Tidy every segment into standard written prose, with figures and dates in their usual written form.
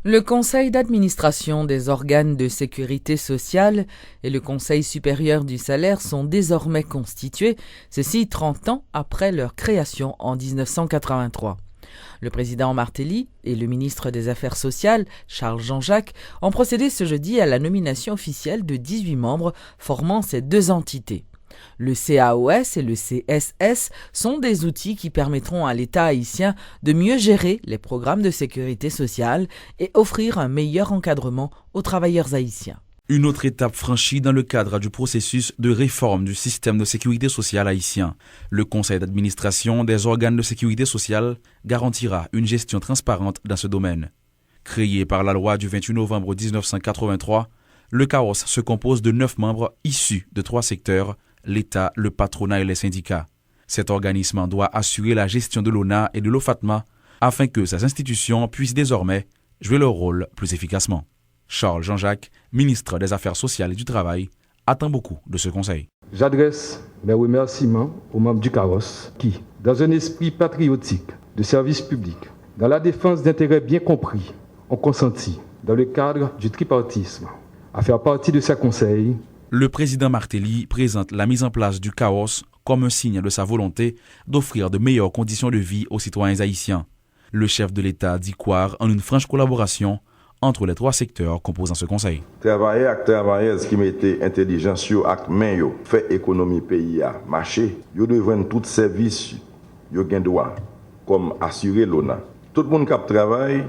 Le conseil d'administration des organes de sécurité sociale et le conseil supérieur du salaire sont désormais constitués, ceci 30 ans après leur création en 1983. Le président Martelly et le ministre des Affaires sociales, Charles Jean-Jacques, ont procédé ce jeudi à la nomination officielle de 18 membres formant ces deux entités. Le CAOS et le CSS sont des outils qui permettront à l'État haïtien de mieux gérer les programmes de sécurité sociale et offrir un meilleur encadrement aux travailleurs haïtiens. Une autre étape franchie dans le cadre du processus de réforme du système de sécurité sociale haïtien. Le conseil d'administration des organes de sécurité sociale garantira une gestion transparente dans ce domaine. Créé par la loi du 28 novembre 1983, le CAOS se compose de 9 membres issus de 3 secteurs, l'État, le patronat et les syndicats. Cet organisme doit assurer la gestion de l'ONA et de l'OFATMA afin que ces institutions puissent désormais jouer leur rôle plus efficacement. Charles Jean-Jacques, ministre des Affaires sociales et du Travail, attend beaucoup de ce conseil. J'adresse mes remerciements aux membres du CAOS qui, dans un esprit patriotique, de service public, dans la défense d'intérêts bien compris, ont consenti, dans le cadre du tripartisme, à faire partie de ce conseil. Le président Martelly présente la mise en place du CAOS comme un signe de sa volonté d'offrir de meilleures conditions de vie aux citoyens haïtiens. Le chef de l'État dit croire en une franche collaboration entre les 3 secteurs composant ce conseil. Travailleurs et travailleuses qui mettent intelligence et main fait économie pays à marcher, ils doivent tout service, ils ont droit comme assurer l'ONA. Tout le monde qui travaille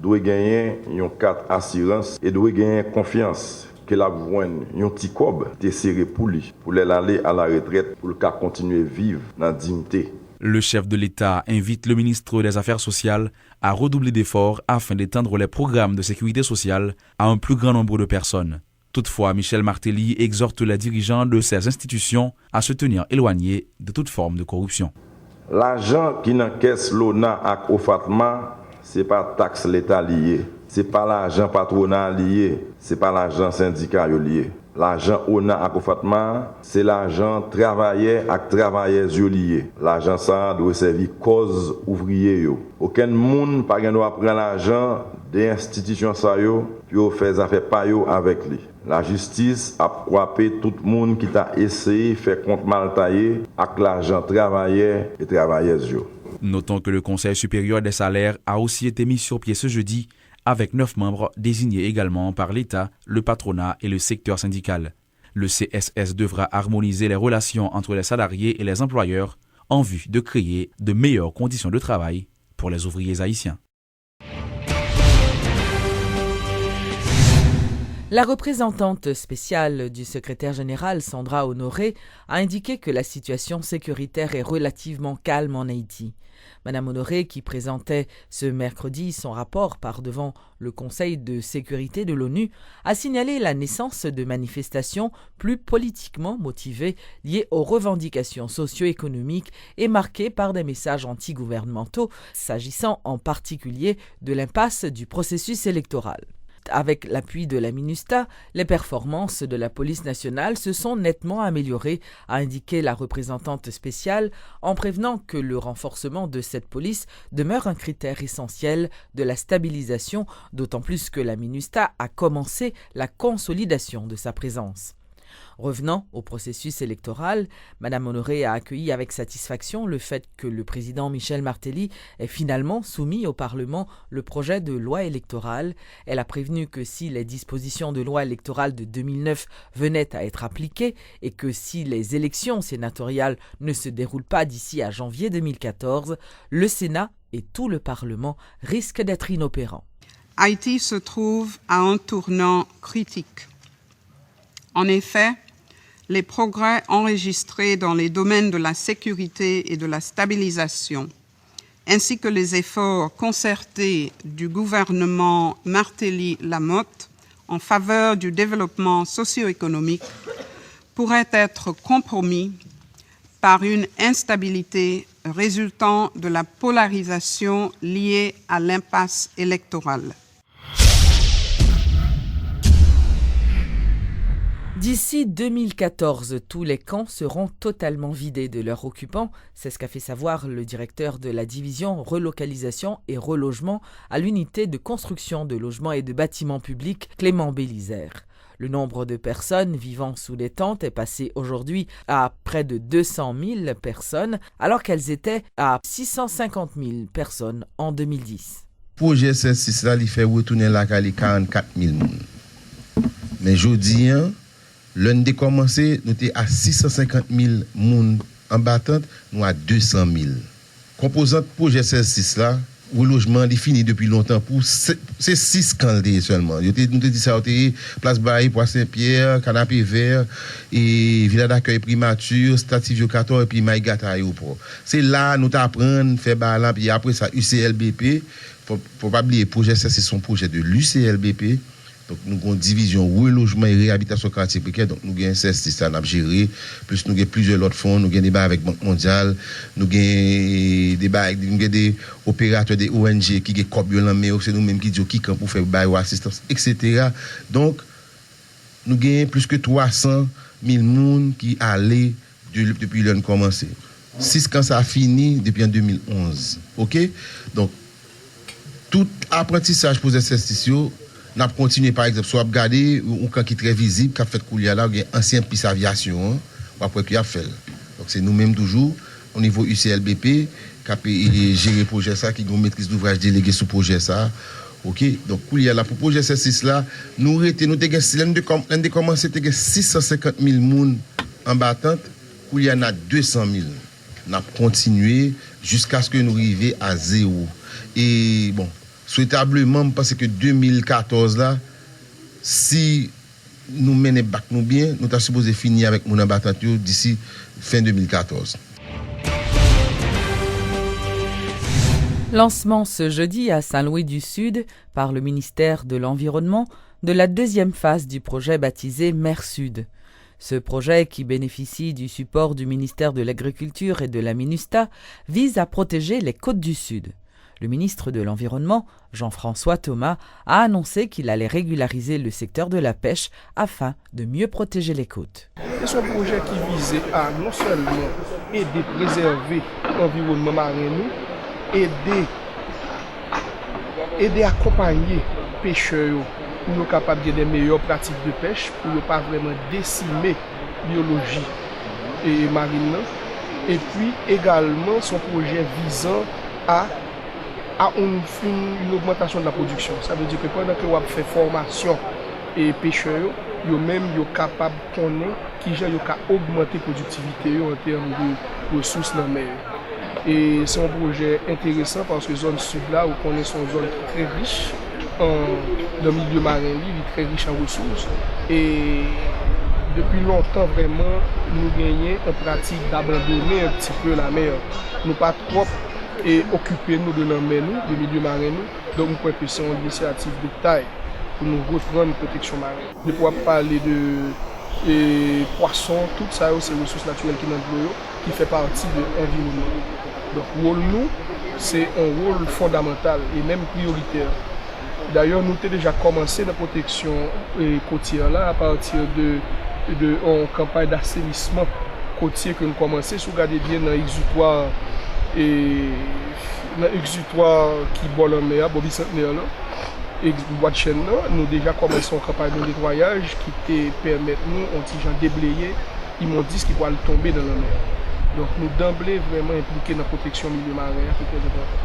doit gagner une carte assurance et doit gagner confiance que la voine un petit cob te serré pour lui pour aller à la retraite pour le cas continuer vivre dans dignité. Le chef de l'État invite le ministre des Affaires sociales à redoubler d'efforts afin d'étendre les programmes de sécurité sociale à un plus grand nombre de personnes. Toutefois, Michel Martelly exhorte les dirigeants de ces institutions à se tenir éloignés de toute forme de corruption. L'argent qui n'encaisse l'ONA et l'OFATMA, ce n'est pas taxe l'État lié, ce n'est pas l'argent patronal lié, ce n'est pas l'argent syndicat lié. L'argent ONA et OFATMA, c'est l'argent travailleur et travailleuse lié. L'argent ça doit servir cause ouvrier. Aucun monde ne peut prendre l'argent des institutions ça puis faire affaire pas avec lui. La justice a frappé tout le monde qui a essayé de faire compte mal taillé avec l'argent travailleur et travailleuse. Notons que le Conseil supérieur des salaires a aussi été mis sur pied ce jeudi avec 9 membres désignés également par l'État, le patronat et le secteur syndical. Le CSS devra harmoniser les relations entre les salariés et les employeurs en vue de créer de meilleures conditions de travail pour les ouvriers haïtiens. La représentante spéciale du secrétaire général, Sandra Honoré, a indiqué que la situation sécuritaire est relativement calme en Haïti. Madame Honoré, qui présentait ce mercredi son rapport par devant le Conseil de sécurité de l'ONU, a signalé la naissance de manifestations plus politiquement motivées liées aux revendications socio-économiques et marquées par des messages antigouvernementaux, s'agissant en particulier de l'impasse du processus électoral. Avec l'appui de la MINUSTAH, les performances de la police nationale se sont nettement améliorées, a indiqué la représentante spéciale, en prévenant que le renforcement de cette police demeure un critère essentiel de la stabilisation, d'autant plus que la MINUSTAH a commencé la consolidation de sa présence. Revenant au processus électoral, Mme Honoré a accueilli avec satisfaction le fait que le président Michel Martelly ait finalement soumis au Parlement le projet de loi électorale. Elle a prévenu que si les dispositions de loi électorale de 2009 venaient à être appliquées et que si les élections sénatoriales ne se déroulent pas d'ici à janvier 2014, le Sénat et tout le Parlement risquent d'être inopérants. Haïti se trouve à un tournant critique. En effet, les progrès enregistrés dans les domaines de la sécurité et de la stabilisation, ainsi que les efforts concertés du gouvernement Martelly-Lamotte en faveur du développement socio-économique, pourraient être compromis par une instabilité résultant de la polarisation liée à l'impasse électorale. D'ici 2014, tous les camps seront totalement vidés de leurs occupants. C'est ce qu'a fait savoir le directeur de la division relocalisation et relogement à l'unité de construction de logements et de bâtiments publics Clément Bélisère. Le nombre de personnes vivant sous les tentes est passé aujourd'hui à près de 200 000 personnes, alors qu'elles étaient à 650 000 personnes en 2010. Le projet C6 là, il fait retourner la Cali 44 000 personnes. Mais aujourd'hui, l'un des commencé, nous étions à 650 000 personnes en battante, nous à 200 000. Composante projet C6 là, le logement est fini depuis longtemps pour c'est 6 camps seulement. Nous avons dit ça, Place Bailly, Poix Saint-Pierre, Canapé Vert, et Villa d'accueil Primature, Stativio 14 et puis Maïgata Aéroport. C'est là nous apprenons, faire balan, puis après ça, UCLBP. Faut pas oublier, le projet C6 c'est son projet de l'UCLBP. Donc, nous avons une division relogement et réhabilitation quartier précaire. Donc, nous avons un C6 à gérer. Plus, nous avons plusieurs autres fonds. Nous avons des débats avec Banque mondiale. Nous avons des débats avec des opérateurs des ONG qui ont des mais c'est nous-mêmes qui disons qui pour faire assistance, etc. Donc, nous avons plus que 300 000 personnes qui allaient depuis l'année commencé. 6 quand ça a fini depuis en 2011. OK? Donc, tout apprentissage pour les C6, n'a continué par exemple soit regarder un camp qui est très visible qui a fait couler là un ancien piste aviation après qui a fait donc c'est nous-mêmes toujours au niveau UCLBP qui a géré le projet ça qui ont maîtrise d'ouvrage délégué sous projet ça OK donc couler là pour projet C6 là nous avons commencé à 650 000 personnes en battante couler là 200 000 n'a continué jusqu'à ce que nous arrivions à zéro et bon souhaitablement parce que 2014 là si nous menons bac nous bien nous sommes supposé finir avec mon abattant d'ici fin 2014. Lancement ce jeudi à Saint-Louis-du-Sud par le ministère de l'Environnement de la deuxième phase du projet baptisé Mer Sud. Ce projet, qui bénéficie du support du ministère de l'Agriculture et de la MINUSTA, vise à protéger les côtes du Sud. Le ministre de l'Environnement, Jean-François Thomas, a annoncé qu'il allait régulariser le secteur de la pêche afin de mieux protéger les côtes. C'est un projet qui visait à non seulement aider à préserver l'environnement marin, aider à accompagner les pêcheurs pour nous capables de des meilleures pratiques de pêche, pour ne pas vraiment décimer la biologie et marine. Et puis également son projet visant à une augmentation de la production. Ça veut dire que pendant que vous fait formation et pêcheurs, vous même capable de connaître qui j'ai augmenter la productivité en termes de ressources dans la mer. Et c'est un projet intéressant parce que zone sud là, vous connaissez une zone très riche dans le milieu marin, très riche en ressources. Et depuis longtemps vraiment, nous gagnons une pratique d'abandonner un petit peu la mer. Nous pas trop et occuper nous de la mer, du milieu marin. Donc nous croyons que c'est une initiative de taille pour nous reprendre une protection marine. De pouvoir parler de poissons, tout ça, c'est des ressources naturelles qui sont dans l'eau, qui fait partie de l'environnement. Donc rôle nous, c'est un rôle fondamental et même prioritaire. D'ailleurs, nous avons déjà commencé la protection côtière là, à partir de campagne d'assainissement côtier que nous commençons. Si vous regardez bien dans l'exutoire qui boit la mer, Bobby Centenaire là, et bois de chêne là, nous déjà commençons une campagne de nettoyage qui permet nous de déblayer l'immondice qui va tomber dans la mer. Donc nous d'emblée vraiment impliqués dans la protection du milieu marin, qui est très important.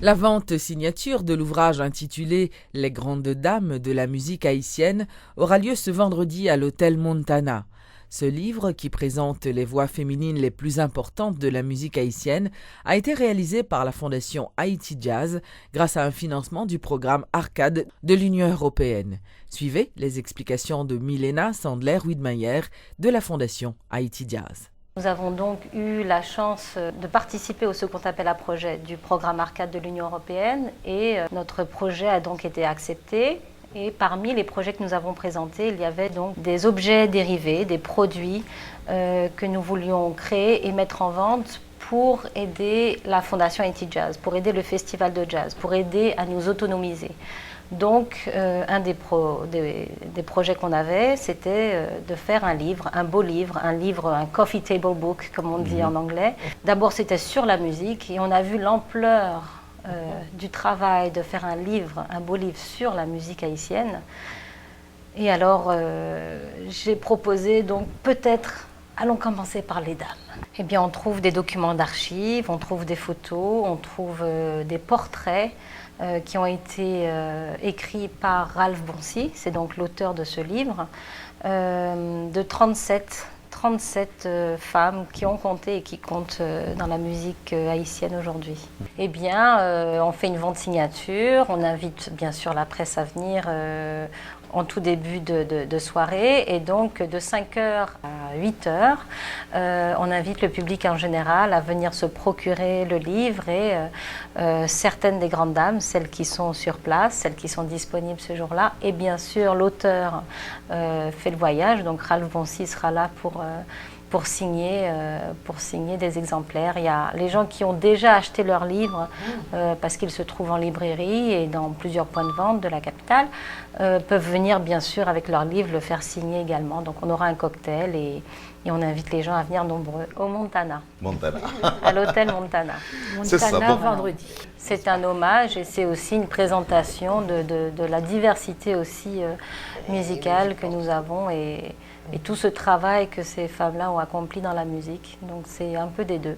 La vente signature de l'ouvrage intitulé « Les grandes dames de la musique haïtienne » aura lieu ce vendredi à l'hôtel Montana. Ce livre, qui présente les voix féminines les plus importantes de la musique haïtienne, a été réalisé par la Fondation Haïti Jazz grâce à un financement du programme Arcade de l'Union européenne. Suivez les explications de Milena Sandler-Widmeyer de la Fondation Haïti Jazz. Nous avons donc eu la chance de participer au second appel à projet du programme Arcade de l'Union européenne et notre projet a donc été accepté. Et parmi les projets que nous avons présentés, il y avait donc des objets dérivés, des produits que nous voulions créer et mettre en vente pour aider la Fondation Haïti Jazz, pour aider le festival de jazz, pour aider à nous autonomiser. Donc, un des projets qu'on avait, c'était de faire un livre, un beau livre, un coffee table book, comme on dit en anglais. D'abord, c'était sur la musique et on a vu l'ampleur du travail de faire un beau livre sur la musique haïtienne. Et alors, j'ai proposé, donc, peut-être, allons commencer par les dames. Eh bien, on trouve des documents d'archives, on trouve des photos, on trouve des portraits qui ont été écrits par Ralph Boncy, c'est donc l'auteur de ce livre, de 37 femmes qui ont compté et qui comptent dans la musique haïtienne aujourd'hui. Eh bien, on fait une vente signature, on invite bien sûr la presse à venir en tout début de soirée, et donc de 5h à 8h, on invite le public en général à venir se procurer le livre, et certaines des grandes dames, celles qui sont sur place, celles qui sont disponibles ce jour-là, et bien sûr l'auteur fait le voyage, donc Ralph Boncy sera là pour signer des exemplaires. Il y a les gens qui ont déjà acheté leur livre parce qu'ils se trouvent en librairie et dans plusieurs points de vente de la capitale, peuvent venir bien sûr avec leur livre le faire signer également. Donc on aura un cocktail et on invite les gens à venir nombreux au Montana. À l'hôtel Montana. Montana, vendredi. C'est un hommage et c'est aussi une présentation de la diversité aussi musicale que nous avons et tout ce travail que ces femmes-là ont accompli dans la musique. Donc c'est un peu des deux.